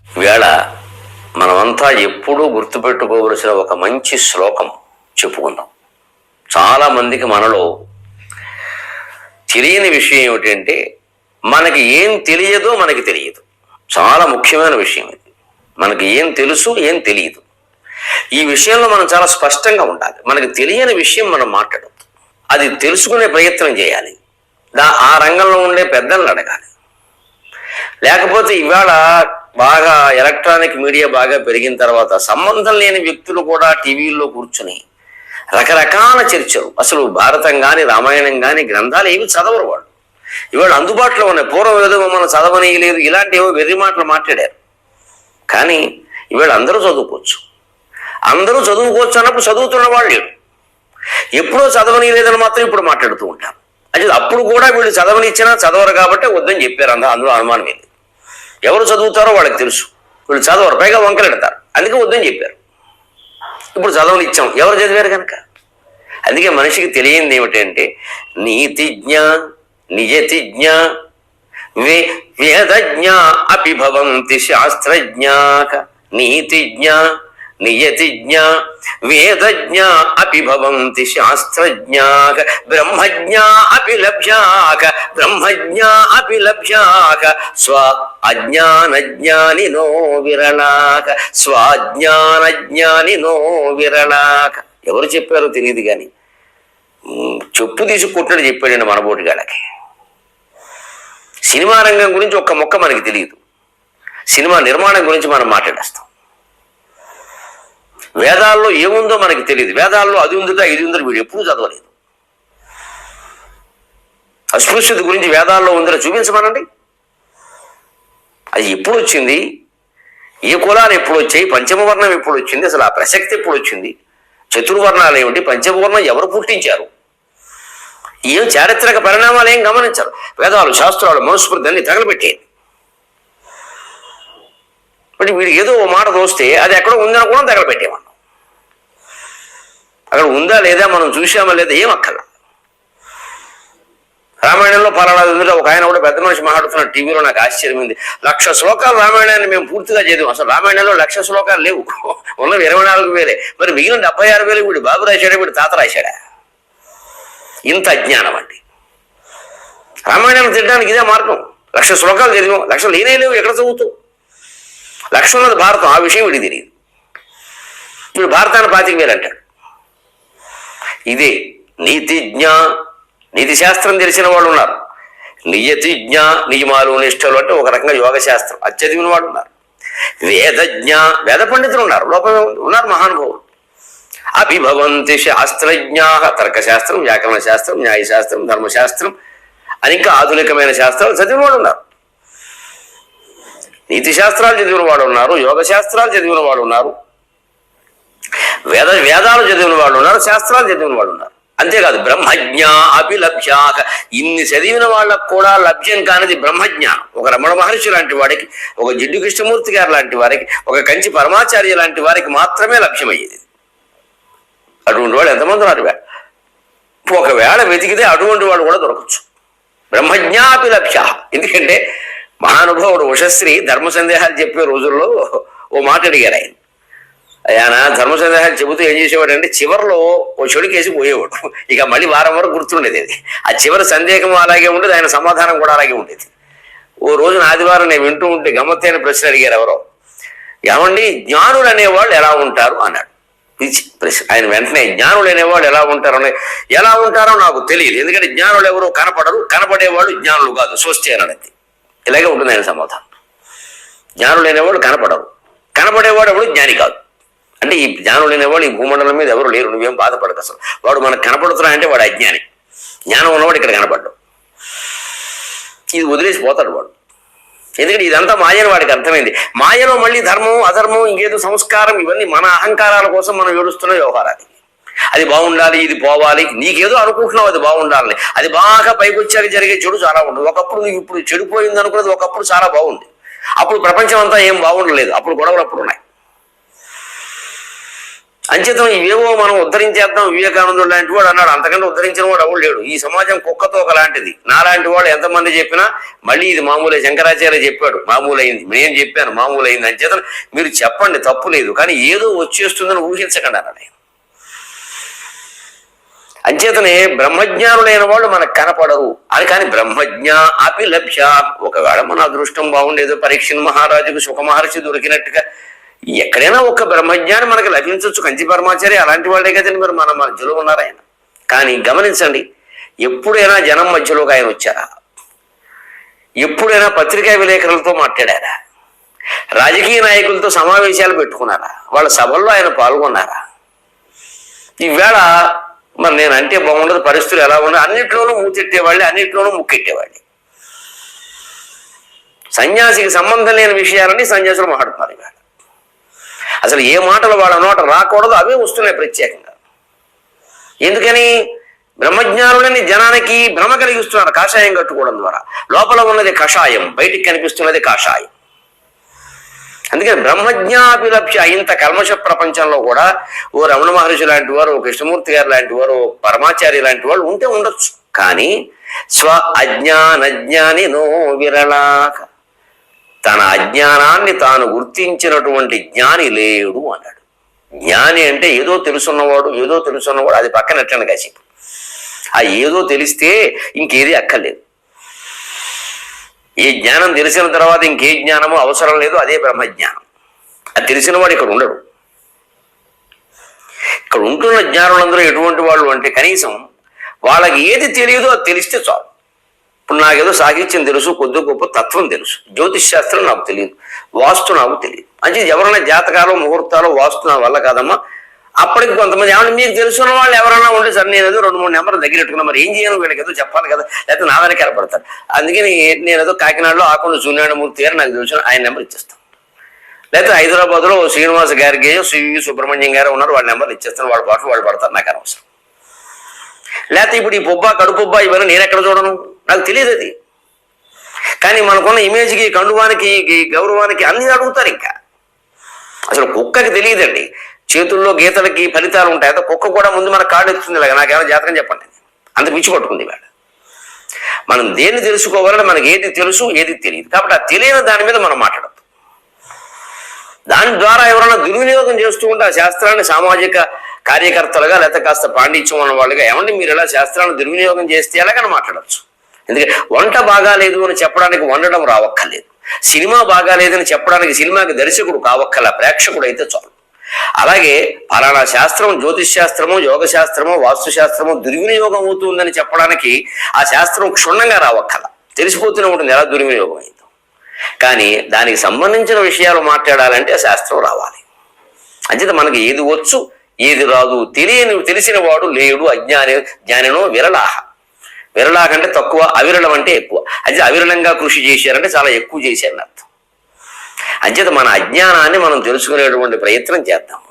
వేళ మనమంతా ఎప్పుడూ గుర్తుపెట్టుకోవలసిన ఒక మంచి శ్లోకం చెప్పుకుందాం. చాలా మందికి మనలో తెలియని విషయం ఏమిటంటే, మనకి ఏం తెలియదో మనకి తెలియదు. చాలా ముఖ్యమైన విషయం ఇది. మనకి ఏం తెలుసు, ఏం తెలియదు. ఈ విషయంలో మనం చాలా స్పష్టంగా ఉండాలి. మనకి తెలియని విషయం మనం మాట్లాడద్దు, అది తెలుసుకునే ప్రయత్నం చేయాలి. ఆ రంగంలో ఉండే పెద్దలను అడగాలి. లేకపోతే ఇవాళ బాగా ఎలక్ట్రానిక్ మీడియా బాగా పెరిగిన తర్వాత సంబంధం లేని వ్యక్తులు కూడా టీవీల్లో కూర్చుని రకరకాల చర్చలు, అసలు భారతం కానీ రామాయణం కానీ గ్రంథాలు ఏమి చదవరు వాళ్ళు. ఇవాళ అందుబాటులో ఉన్నాయి. పూర్వం ఏదో మనం చదవనీయలేదు, ఇలాంటి ఏవో వెర్రి మాటలు మాట్లాడారు. కానీ ఇవాళ అందరూ చదువుకోవచ్చు. అందరూ చదువుకోవచ్చు అన్నప్పుడు చదువుతున్న వాళ్ళు ఎప్పుడో చదవనీయలేదని మాత్రం ఇప్పుడు మాట్లాడుతూ ఉంటారు. అది అప్పుడు కూడా వీళ్ళు చదవనిచ్చినా చదవరు కాబట్టి వద్దని చెప్పారు. అందులో అనుమానం ఏంది? ఎవరు చదువుతారో వాళ్ళకి తెలుసు, వీళ్ళు చదవరు, పైగా వంకలెడతారు, అందుకే వద్దని చెప్పారు. ఇప్పుడు చదవనిచ్చాం, ఎవరు చదివారు కనుక. అందుకే మనిషికి తెలియంది ఏమిటంటే, నీతిజ్ఞ నిజతిజ్ఞ వేదజ్ఞ అపి భవంతి శాస్త్రజ్ఞాక. నీతిజ్ఞ నియతిజ్ఞ వేదజ్ఞ అపి భవంతి శాస్త్రజ్ఞాక. బ్రహ్మజ్ఞ అపి లభ్యాక బ్రహ్మజ్ఞ అపి లభ్యాక. స్వ అజ్ఞానజ్ఞానినో విరళాక. స్వాజ్ఞానజ్ఞానినో విరళాక. ఎవరు చెప్పారో తెలియదు కానీ చెప్పు తీసి కొట్టడు చెప్పాడండి మనబోటిగాళ్ళకి. సినిమా రంగం గురించి ఒక్క మొక్క మనకి తెలియదు. సినిమా నిర్మాణం గురించి మనం మాట్లాడేస్తాం. వేదాల్లో ఏముందో మనకి తెలియదు. వేదాల్లో అది ఉందిట ఇది ఉందో వీడు ఎప్పుడూ చదవలేదు. అస్పృశ్యత గురించి వేదాల్లో ఉందిరా చూపించమనండి. అది ఎప్పుడు వచ్చింది? ఏ కులాలు ఎప్పుడు వచ్చాయి? పంచమవర్ణం ఎప్పుడు వచ్చింది? అసలు ఆ ప్రసక్తి ఎప్పుడు వచ్చింది? చతుర్వర్ణాలు ఏమిటి? పంచమవర్ణం ఎవరు పుట్టించారు? ఏం చారిత్రక పరిణామాలు ఏం గమనించారు? వేదాలు శాస్త్రాలు మనుస్మృతి అన్ని తగలబెట్టేది. బట్ వీడికి ఏదో ఓ మాట దోస్తే అది ఎక్కడో ఉందని కూడా తగలబెట్టేవాళ్ళం. అక్కడ ఉందా లేదా, మనం చూసామా లేదా ఏం అక్కర్లా. రామాయణంలో పలానా ఉంది. ఒక ఆయన కూడా పెద్ద మనిషి మాట్లాడుతున్న టీవీలో, నాకు ఆశ్చర్యమైంది. 1,00,000 శ్లోకాలు రామాయణాన్ని మేము పూర్తిగా చదివాం. అసలు రామాయణంలో 1,00,000 శ్లోకాలు లేవు, ఉన్నవి 24,000. మరి మిగిలిన 76,000 వీడు బాబు రాశాడా, వీడు తాత రాశాడా? ఇంత అజ్ఞానం అండి. రామాయణాన్ని తినడానికి ఇదే మార్గం. 1,00,000 శ్లోకాలు చదివాం, 1,00,000 లేనే లేవు. ఎక్కడ చదువుతావు? 1,00,000 ఉన్నది భారతం. ఆ విషయం వీడికి తెలియదు. వీడు భారతాన్ని 25,000 అంటాడు. ఇదే నీతిజ్ఞ, నీతి శాస్త్రం తెలిసిన వాళ్ళు ఉన్నారు. నియతిజ్ఞ, నియమాలు నిష్టలు అంటే ఒక రకంగా యోగ శాస్త్రం అది చదివిన వాళ్ళు ఉన్నారు. వేదజ్ఞ, వేద పండితులు ఉన్నారు, లోపల ఉన్నారు మహానుభావులు. అభిభవంతి శాస్త్రజ్ఞా, తర్కశాస్త్రం, వ్యాకరణ శాస్త్రం, న్యాయశాస్త్రం, ధర్మశాస్త్రం అని ఇంకా ఆధునికమైన శాస్త్రాలు చదివిన వాళ్ళు ఉన్నారు. నీతి శాస్త్రాలు చదివిన వాడు ఉన్నారు, యోగ శాస్త్రాలు చదివిన వాడు ఉన్నారు, వేదాలు చదివిన వాళ్ళు ఉన్నారు, శాస్త్రాలు చదివిన వాళ్ళు ఉన్నారు. అంతేకాదు బ్రహ్మజ్ఞ అపి లభ్యాక. ఇన్ని చదివిన వాళ్ళకు కూడా లభ్యం కానిది బ్రహ్మజ్ఞానం. ఒక రమణ మహర్షి లాంటి వాడికి, ఒక జిడ్డు కృష్ణమూర్తి గారు లాంటి వారికి, ఒక కంచి పరమాచార్య లాంటి వారికి మాత్రమే లభ్యమయ్యేది. అటువంటి వాడు ఎంతమంది ఉన్నారు? ఒకవేళ వెతికితే అటువంటి వాడు కూడా దొరకచ్చు. బ్రహ్మజ్ఞాపి లభ్య. ఎందుకంటే మహానుభావుడు ఉషశ్రీ ధర్మ సందేహాలు చెప్పే రోజుల్లో ఓ మాట అడిగారు ఆయన. ఆయన ధర్మ సందేహాలు చెబుతూ ఏం చేసేవాడు అంటే, చివరిలో ఓ చెడుకేసి పోయేవాడు. ఇక మళ్ళీ వారం వరకు గుర్తుండేది అది. ఆ చివరి సందేహం అలాగే ఉండేది, ఆయన సమాధానం కూడా అలాగే ఉండేది. ఓ రోజున ఆదివారం నేను వింటూ ఉంటే గమ్మత్తైన ప్రశ్న అడిగారు ఎవరో. ఏమండి, జ్ఞానులు అనేవాళ్ళు ఎలా ఉంటారు అన్నాడు. ప్రశ్న. ఆయన వెంటనే జ్ఞానులు అనేవాళ్ళు ఎలా ఉంటారు ఎలా ఉంటారో నాకు తెలియదు, ఎందుకంటే జ్ఞానులు ఎవరో కనపడరు, కనపడేవాళ్ళు జ్ఞానులు కాదు, స్వస్తి అన్నది. ఇలాగే ఉంటుంది ఆయన సమాధానం. జ్ఞానులు అనేవాళ్ళు కనపడరు, కనపడేవాడు ఎవడు జ్ఞాని కాదు. అంటే ఈ జ్ఞానులు అనేవాళ్ళు ఈ భూమండలం మీద ఎవరు లేరు, నువ్వేం బాధపడదు. అసలు వాడు మనకు కనపడుతున్నాయంటే వాడు అజ్ఞాని. జ్ఞానం ఉన్నవాడు ఇక్కడ కనపడ్డాడు, ఇది వదిలేసి పోతాడు వాడు. ఎందుకంటే ఇదంతా మాయని వాడికి అర్థమైంది. మాయలో మళ్ళీ ధర్మం అధర్మం ఇంకేదో సంస్కారం ఇవన్నీ మన అహంకారాల కోసం మనం ఏడుస్తున్న వ్యవహారాలు. అది బాగుండాలి, ఇది పోవాలి, నీకేదో అనుకుంటున్నావు అది బాగుండాలని. అది బాగా పైకి వచ్చాక జరిగే చెడు చాలా ఉండదు. ఒకప్పుడు నీకు ఇప్పుడు చెడిపోయింది అనుకున్నది ఒకప్పుడు చాలా బాగుంది. అప్పుడు ప్రపంచం అంతా ఏం బాగుండలేదు, అప్పుడు గొడవలు అప్పుడు ఉన్నాయి. అంచేతం ఇవేవో మనం ఉద్ధరించేద్దాం. వివేకానందుడు లాంటి వాడు అన్నాడు, అంతకంటే ఉద్ధరించిన వాడు ఎవడు లేడు. ఈ సమాజం కుక్కతో ఒకలాంటిది. నాలాంటి వాడు ఎంతమంది చెప్పినా మళ్ళీ ఇది మామూలే. శంకరాచార్య చెప్పాడు మామూలైంది, నేను చెప్పాను మామూలైంది. అంచేతం మీరు చెప్పండి, తప్పు లేదు, కానీ ఏదో వచ్చేస్తుందని ఊహించకండి అన్నాడు. అంచేతనే బ్రహ్మజ్ఞానులైన వాళ్ళు మనకు కనపడరు అని. కానీ బ్రహ్మజ్ఞ అపి లభ్య, ఒకవేళ మన అదృష్టం బాగుండేదో పరీక్ష మహారాజుకు సుఖ మహర్షి దొరికినట్టుగా ఎక్కడైనా ఒక బ్రహ్మజ్ఞాని మనకు లభించవచ్చు. కంచి పరమాచార్య అలాంటి వాళ్ళే కదండి మరి మన మధ్యలో ఉన్నారు ఆయన. కానీ గమనించండి, ఎప్పుడైనా జనం మధ్యలోకి ఆయన వచ్చారా? ఎప్పుడైనా పత్రికా విలేకరులతో మాట్లాడారా? రాజకీయ నాయకులతో సమావేశాలు పెట్టుకున్నారా? వాళ్ళ సభల్లో ఆయన పాల్గొన్నారా? ఈవేళ మరి నేను అంటే బాగుండదు, పరిస్థితులు ఎలా ఉండదు, అన్నిట్లోనూ మూతెట్టేవాళ్ళే, అన్నిట్లోనూ ముక్కెట్టేవాళ్ళే. సన్యాసికి సంబంధం లేని విషయాలని సన్యాసులు మాట్లాడుతున్నారు ఇవాళ. అసలు ఏ మాటలు వాళ్ళ నోట రాకూడదు అవే వస్తున్నాయి ప్రత్యేకంగా. ఎందుకని? బ్రహ్మజ్ఞానులని జనానికి భ్రమ కలిగిస్తున్నారు కాషాయం కట్టుకోవడం ద్వారా. లోపల ఉన్నది కషాయం, బయటికి కనిపిస్తున్నది కాషాయం. అందుకని బ్రహ్మజ్ఞాభిలభ్య. ఇంత కల్మష ప్రపంచంలో కూడా ఓ రమణ మహర్షి లాంటి వారు, ఓ కృష్ణమూర్తి గారు లాంటి వారు, ఓ పరమాచార్య లాంటి వాళ్ళు ఉంటే ఉండొచ్చు. కానీ స్వ అజ్ఞానజ్ఞాని నో విరళాక, తన అజ్ఞానాన్ని తాను గుర్తించినటువంటి జ్ఞాని లేడు అన్నాడు. జ్ఞాని అంటే ఏదో తెలుసున్నవాడు, ఏదో తెలుసున్నవాడు, అది పక్కన ఎట్టండి కాసేపు. ఆ ఏదో తెలిస్తే ఇంకేది అక్కర్లేదు. ఏ జ్ఞానం తెలిసిన తర్వాత ఇంకే జ్ఞానమో అవసరం లేదు, అదే బ్రహ్మజ్ఞానం. అది తెలిసిన వాడు ఇక్కడ ఉండడు. ఇక్కడ ఉంటున్న జ్ఞానులందరూ ఎటువంటి వాళ్ళు అంటే కనీసం వాళ్ళకి ఏది తెలియదో అది తెలిస్తే చాలు. ఇప్పుడు నాకేదో సాహిత్యం తెలుసు, కొద్ది గొప్ప తత్వం తెలుసు, జ్యోతిష్ శాస్త్రం నాకు తెలియదు, వాస్తు నాకు తెలియదు. అంటే ఎవరైనా జాతకాలు ముహూర్తాలు వాస్తు నా వల్ల కాదమ్మా. అప్పటికి కొంతమంది ఏమన్నా మీకు తెలుసున్న వాళ్ళు ఎవరైనా ఉంటే సరే నేను ఏదో 2-3 నెంబర్లు దగ్గర పెట్టుకున్నా, మరి ఏం చేయను, వీళ్ళకి ఏదో చెప్పాలి కదా, లేకపోతే నా వెనక ఏర్పడతారు. అందుకని నేను ఏదో కాకినాడలో ఆకుండా సూర్యనారాయణమూర్తి గారు నాకు తెలుసు, ఆయన నెంబర్ ఇచ్చేస్తాను. లేకపోతే హైదరాబాద్లో శ్రీనివాస గారికి సివి సుబ్రహ్మణ్యం గారు ఉన్నారు, వాళ్ళ నెంబర్లు ఇచ్చేస్తాను. వాళ్ళ పాటలు వాళ్ళు పడతారు, నాకు అనవసరం. లేకపోతే ఇప్పుడు ఈ పుబ్బ కడుపుబ్బ ఇవన్నీ నేను ఎక్కడ చూడను, నాకు తెలియదు అది. కానీ మనకున్న ఇమేజ్కి, కండువానికి, గౌరవానికి అన్ని అడుగుతారు. ఇంకా అసలు కుక్కకి తెలియదండి చేతుల్లో గీతలకి ఫలితాలు ఉంటాయి. అయితే కుక్క కూడా ముందు మన కార్డు ఇస్తుంది, ఇలాగ నాకేమైనా జాతకం చెప్పండి, అంత పిచ్చి పట్టుకుంది ఇవాళ. మనం దేన్ని తెలుసుకోవాలంటే మనకి ఏది తెలుసు, ఏది తెలియదు. కాబట్టి ఆ తెలియని దాని మీద మనం మాట్లాడద్దు. దాని ద్వారా ఎవరైనా దుర్వినియోగం చేస్తూ ఉంటే ఆ శాస్త్రాన్ని సామాజిక కార్యకర్తలుగా లేకపోతే కాస్త పాండిత్యం ఉన్న వాళ్ళుగా ఏమంటే మీరు ఎలా శాస్త్రాన్ని దుర్వినియోగం చేస్తే ఎలాగని మాట్లాడచ్చు. ఎందుకంటే వంట బాగాలేదు అని చెప్పడానికి వండడం రావక్కర్లేదు, సినిమా బాగాలేదని చెప్పడానికి సినిమాకి దర్శకుడు కావక్కర్లా, ప్రేక్షకుడు అయితే చాలు. అలాగే ఫలానా శాస్త్రం, జ్యోతిష్ శాస్త్రమో, యోగ శాస్త్రమో, వాస్తు శాస్త్రమో దుర్వినియోగం అవుతుందని చెప్పడానికి ఆ శాస్త్రం క్షుణ్ణంగా రావక్కర్లా, తెలిసిపోతూనే ఉంటుంది ఎలా దుర్వినియోగం అయిందో. కానీ దానికి సంబంధించిన విషయాలు మాట్లాడాలంటే ఆ శాస్త్రం రావాలి. అంచేత మనకి ఏది వచ్చు ఏది రాదు తెలిసిన వాడు లేడు. జ్ఞానినో విరళాహ. విరళాహ అంటే తక్కువ, అవిరళం అంటే ఎక్కువ. అయితే అవిరళంగా కృషి చేశారంటే చాలా ఎక్కువ చేశారని అర్థం. అంచేత మన అజ్ఞానాన్ని మనం తెలుసుకునేటువంటి ప్రయత్నం చేద్దాం.